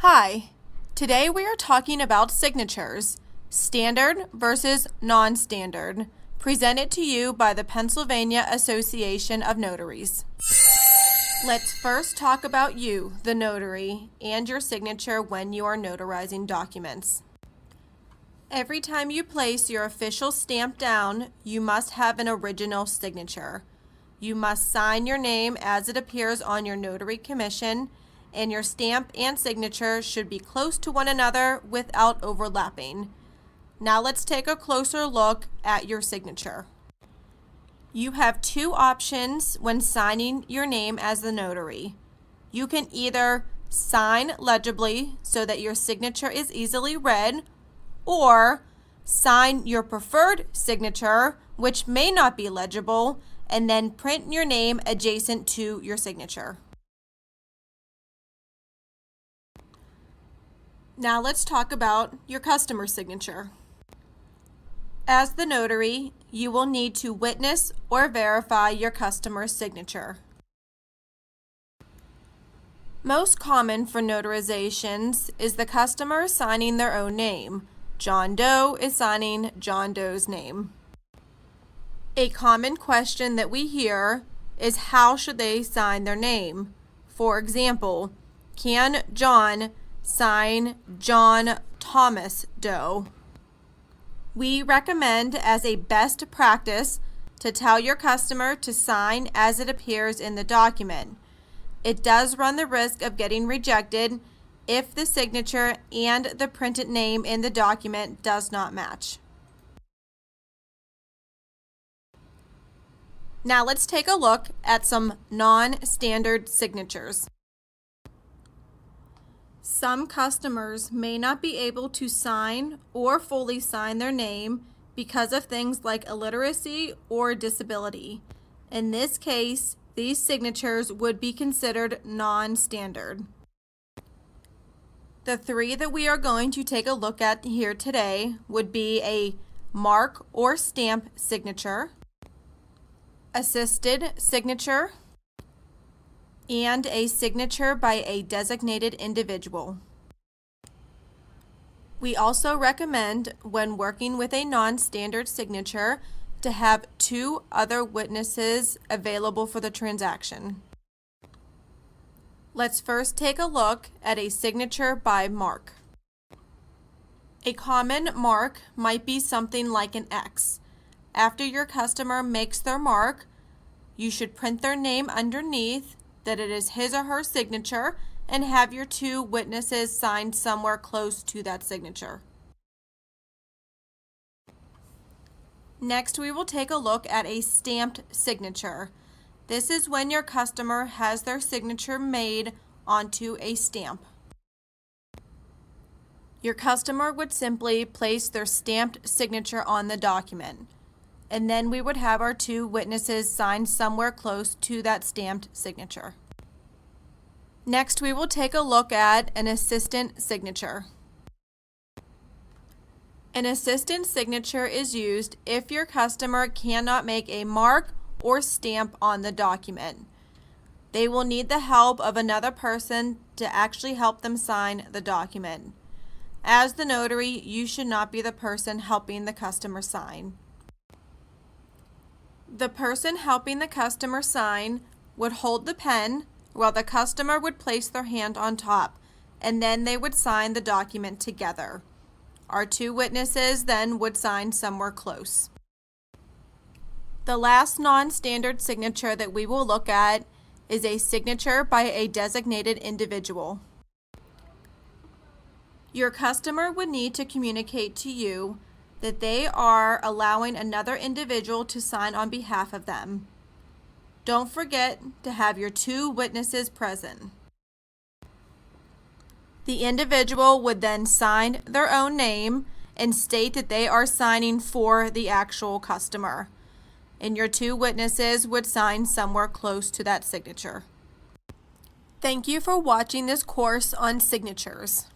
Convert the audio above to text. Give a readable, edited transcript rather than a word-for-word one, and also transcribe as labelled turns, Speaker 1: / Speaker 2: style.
Speaker 1: Hi, today we are talking about signatures, standard versus non-standard, presented to you by the Pennsylvania Association of Notaries. Let's first talk about you, the notary, and your signature when you are notarizing documents. Every time you place your official stamp down, you must have an original signature. You must sign your name as it appears on your notary commission, and your stamp and signature should be close to one another without overlapping. Now let's take a closer look at your signature. You have two options when signing your name as the notary. You can either sign legibly so that your signature is easily read, or sign your preferred signature, which may not be legible, and then print your name adjacent to your signature. Now let's talk about your customer signature. As the notary, you will need to witness or verify your customer's signature. Most common for notarizations is the customer signing their own name. John Doe is signing John Doe's name. A common question that we hear is how should they sign their name? For example, can John sign John Thomas Doe? We recommend as a best practice to tell your customer to sign as it appears in the document. It does run the risk of getting rejected if the signature and the printed name in the document does not match. Now let's take a look at some non-standard signatures. Some customers may not be able to sign or fully sign their name because of things like illiteracy or disability. In this case, these signatures would be considered non-standard. The three that we are going to take a look at here today would be a mark or stamp signature, assisted signature, and a signature by a designated individual. We also recommend, when working with a non-standard signature, to have two other witnesses available for the transaction. Let's first take a look at a signature by mark. A common mark might be something like an X. After your customer makes their mark, you should print their name underneath, that it is his or her signature, and have your two witnesses sign somewhere close to that signature. Next, we will take a look at a stamped signature. This is when your customer has their signature made onto a stamp. Your customer would simply place their stamped signature on the document, and then we would have our two witnesses sign somewhere close to that stamped signature. Next, we will take a look at an assistant signature. An assistant signature is used if your customer cannot make a mark or stamp on the document. They will need the help of another person to actually help them sign the document. As the notary, you should not be the person helping the customer sign. The person helping the customer sign would hold the pen while the customer would place their hand on top, and then they would sign the document together. Our two witnesses then would sign somewhere close. The last non-standard signature that we will look at is a signature by a designated individual. Your customer would need to communicate to you that they are allowing another individual to sign on behalf of them. Don't forget to have your two witnesses present. The individual would then sign their own name and state that they are signing for the actual customer, and your two witnesses would sign somewhere close to that signature. Thank you for watching this course on signatures.